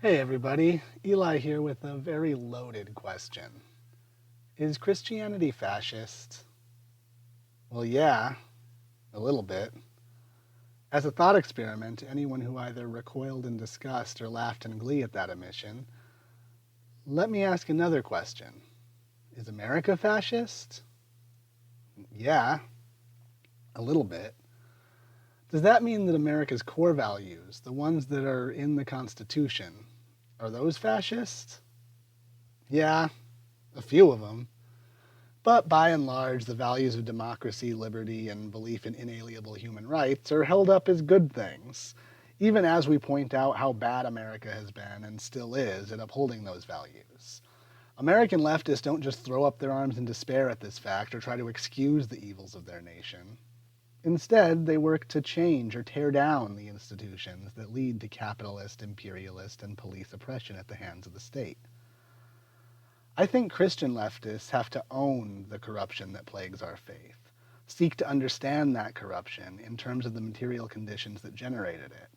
Hey everybody, Eli here with a very loaded question. Is Christianity fascist? Well, yeah, a little bit. As a thought experiment, anyone who either recoiled in disgust or laughed in glee at that admission, let me ask another question. Is America fascist? Yeah, a little bit. Does that mean that America's core values, the ones that are in the Constitution, are those fascist? Yeah, a few of them. But by and large, the values of democracy, liberty, and belief in inalienable human rights are held up as good things, even as we point out how bad America has been and still is at upholding those values. American leftists don't just throw up their arms in despair at this fact or try to excuse the evils of their nation. Instead, they work to change or tear down the institutions that lead to capitalist, imperialist, and police oppression at the hands of the state. I think Christian leftists have to own the corruption that plagues our faith, seek to understand that corruption in terms of the material conditions that generated it,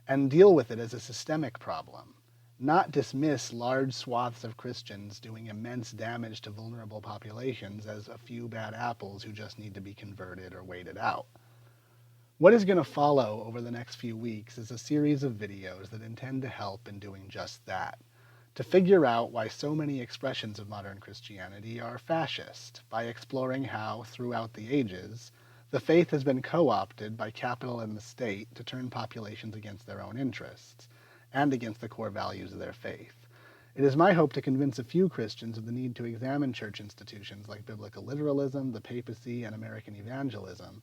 and deal with it as a systemic problem, not dismiss large swaths of Christians doing immense damage to vulnerable populations as a few bad apples who just need to be converted or waited out. What is going to follow over the next few weeks is a series of videos that intend to help in doing just that, to figure out why so many expressions of modern Christianity are fascist, by exploring how, throughout the ages, the faith has been co-opted by capital and the state to turn populations against their own interests, and against the core values of their faith. It is my hope to convince a few Christians of the need to examine church institutions like biblical literalism, the papacy, and American Evangelism,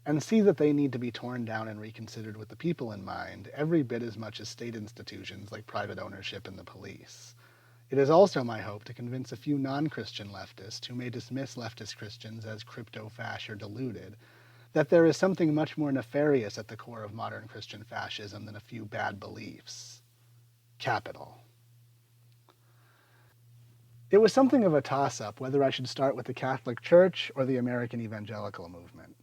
and see that they need to be torn down and reconsidered with the people in mind, every bit as much as state institutions like private ownership and the police. It is also my hope to convince a few non-Christian leftists who may dismiss leftist Christians as crypto-fash or deluded, that there is something much more nefarious at the core of modern Christian fascism than a few bad beliefs. Capital. It was something of a toss-up whether I should start with the Catholic Church or the American Evangelical movement,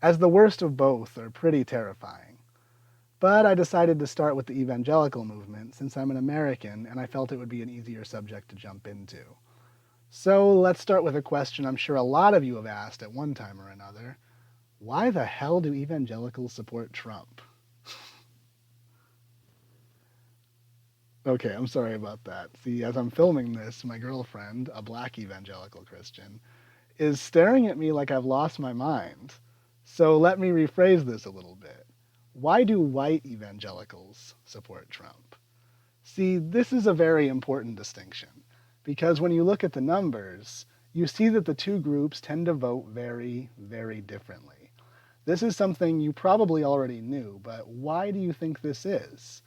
as the worst of both are pretty terrifying. But I decided to start with the evangelical movement since I'm an American and I felt it would be an easier subject to jump into. So let's start with a question I'm sure a lot of you have asked at one time or another. Why the hell do evangelicals support Trump? Okay, I'm sorry about that. See, as I'm filming this, my girlfriend, a black evangelical Christian, is staring at me like I've lost my mind. So let me rephrase this a little bit. Why do white evangelicals support Trump? See, this is a very important distinction, because when you look at the numbers, you see that the two groups tend to vote very, very differently. This is something you probably already knew, but why do you think this is?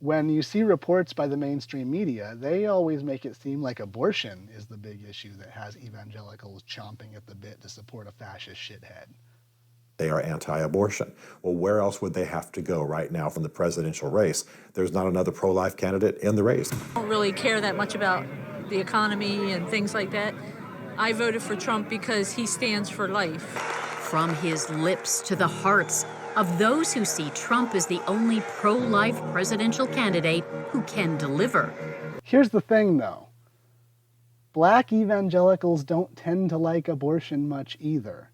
When you see reports by the mainstream media, they always make it seem like abortion is the big issue that has evangelicals chomping at the bit to support a fascist shithead. They are anti-abortion. Well, where else would they have to go right now from the presidential race? There's not another pro-life candidate in the race. I don't really care that much about the economy and things like that. I voted for Trump because he stands for life. From his lips to the hearts of those who see Trump as the only pro-life presidential candidate who can deliver. Here's the thing, though. Black evangelicals don't tend to like abortion much either.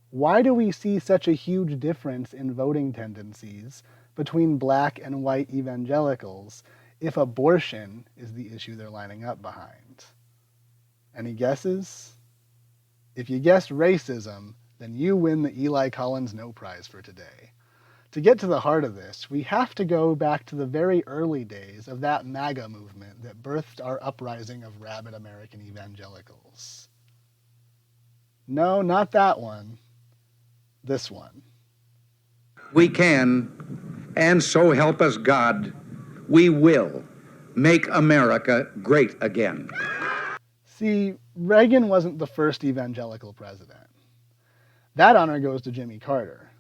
Why do we see such a huge difference in voting tendencies between black and white evangelicals if abortion is the issue they're lining up behind? Any guesses? If you guessed racism, then you win the Eli Collins No Prize for today. To get to the heart of this, we have to go back to the very early days of that MAGA movement that birthed our uprising of rabid American evangelicals. No, not that one. This one. We can, and so help us God, we will make America great again. See, Reagan wasn't the first evangelical president. That honor goes to Jimmy Carter.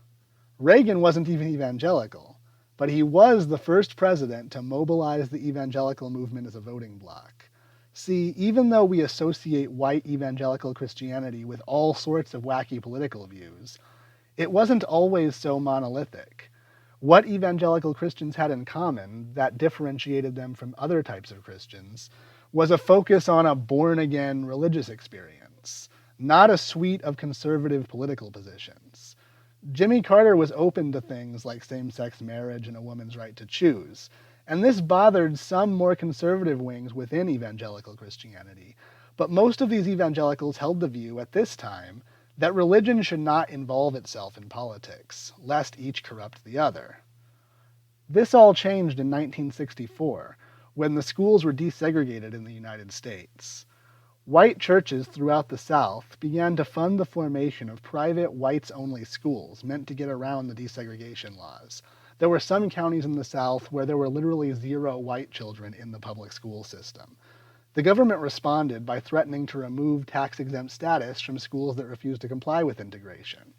Reagan wasn't even evangelical, but he was the first president to mobilize the evangelical movement as a voting bloc. See, even though we associate white evangelical Christianity with all sorts of wacky political views, it wasn't always so monolithic. What evangelical Christians had in common that differentiated them from other types of Christians was a focus on a born-again religious experience, not a suite of conservative political positions. Jimmy Carter was open to things like same-sex marriage and a woman's right to choose, and this bothered some more conservative wings within evangelical Christianity. But most of these evangelicals held the view at this time that religion should not involve itself in politics, lest each corrupt the other. This all changed in 1964, when the schools were desegregated in the United States. White churches throughout the South began to fund the formation of private whites-only schools meant to get around the desegregation laws. There were some counties in the South where there were literally 0 white children in the public school system. The government responded by threatening to remove tax-exempt status from schools that refused to comply with integration.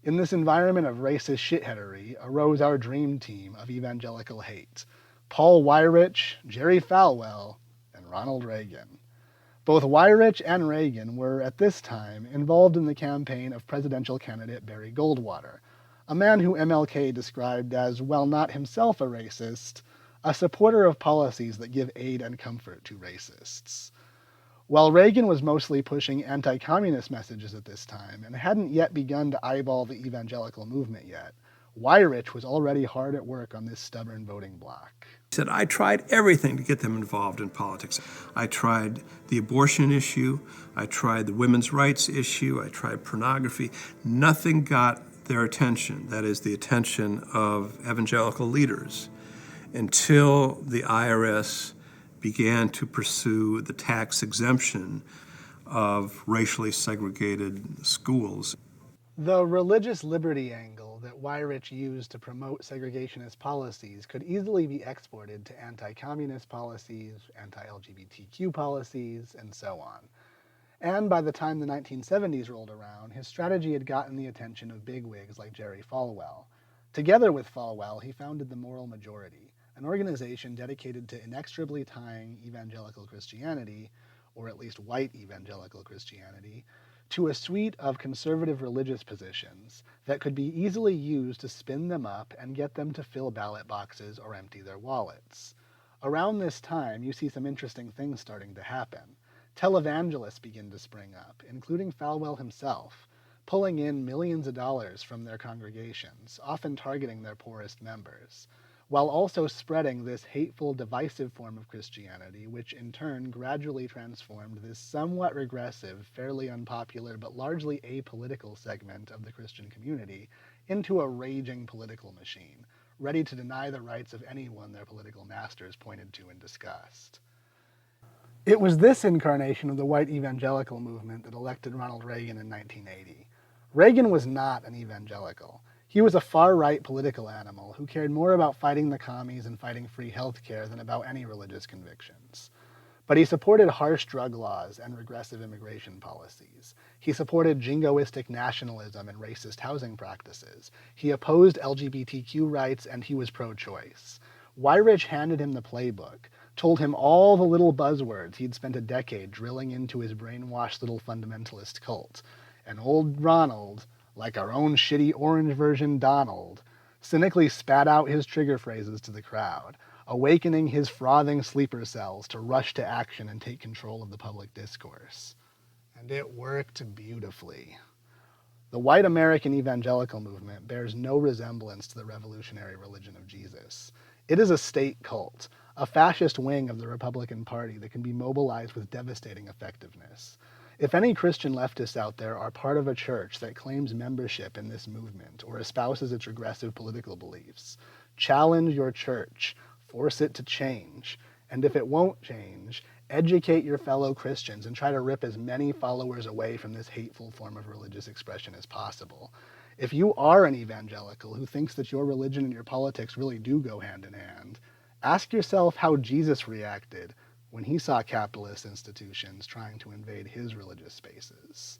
In this environment of racist shitheadery arose our dream team of evangelical hate: Paul Weyrich, Jerry Falwell, and Ronald Reagan. Both Weyrich and Reagan were, at this time, involved in the campaign of presidential candidate Barry Goldwater, a man who MLK described as, while not himself a racist, a supporter of policies that give aid and comfort to racists. While Reagan was mostly pushing anti-communist messages at this time and hadn't yet begun to eyeball the evangelical movement yet, Weyrich was already hard at work on this stubborn voting bloc. He said, I tried everything to get them involved in politics. I tried the abortion issue, I tried the women's rights issue, I tried pornography. Nothing got their attention, that is, the attention of evangelical leaders, until the IRS began to pursue the tax exemption of racially segregated schools. The religious liberty angle that Weyrich used to promote segregationist policies could easily be exported to anti-communist policies, anti-LGBTQ policies, and so on. And by the time the 1970s rolled around, his strategy had gotten the attention of bigwigs like Jerry Falwell. Together with Falwell, he founded the Moral Majority, an organization dedicated to inexorably tying evangelical Christianity, or at least white evangelical Christianity, to a suite of conservative religious positions that could be easily used to spin them up and get them to fill ballot boxes or empty their wallets. Around this time, you see some interesting things starting to happen. Televangelists begin to spring up, including Falwell himself, pulling in millions of dollars from their congregations, often targeting their poorest members, while also spreading this hateful, divisive form of Christianity, which in turn gradually transformed this somewhat regressive, fairly unpopular, but largely apolitical segment of the Christian community into a raging political machine, ready to deny the rights of anyone their political masters pointed to in disgust. It was this incarnation of the white evangelical movement that elected Ronald Reagan in 1980. Reagan was not an evangelical. He was a far-right political animal who cared more about fighting the commies and fighting free health care than about any religious convictions. But he supported harsh drug laws and regressive immigration policies. He supported jingoistic nationalism and racist housing practices. He opposed LGBTQ rights, and he was pro-choice. Weyrich handed him the playbook, told him all the little buzzwords he'd spent a decade drilling into his brainwashed little fundamentalist cult. And old Ronald, like our own shitty orange version Donald, cynically spat out his trigger phrases to the crowd, awakening his frothing sleeper cells to rush to action and take control of the public discourse. And it worked beautifully. The white American evangelical movement bears no resemblance to the revolutionary religion of Jesus. It is a state cult, a fascist wing of the Republican Party that can be mobilized with devastating effectiveness. If any Christian leftists out there are part of a church that claims membership in this movement or espouses its regressive political beliefs, challenge your church, force it to change, and if it won't change, educate your fellow Christians and try to rip as many followers away from this hateful form of religious expression as possible. If you are an evangelical who thinks that your religion and your politics really do go hand in hand, ask yourself how Jesus reacted when he saw capitalist institutions trying to invade his religious spaces.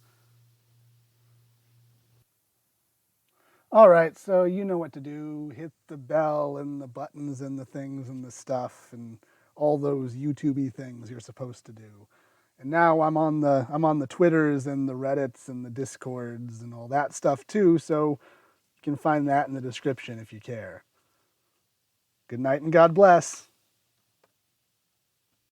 All right, so you know what to do. Hit the bell and the buttons and the things and the stuff and all those YouTube-y things you're supposed to do. And now I'm on the Twitters and the Reddits and the Discords and all that stuff too, so you can find that in the description if you care. Good night and God bless.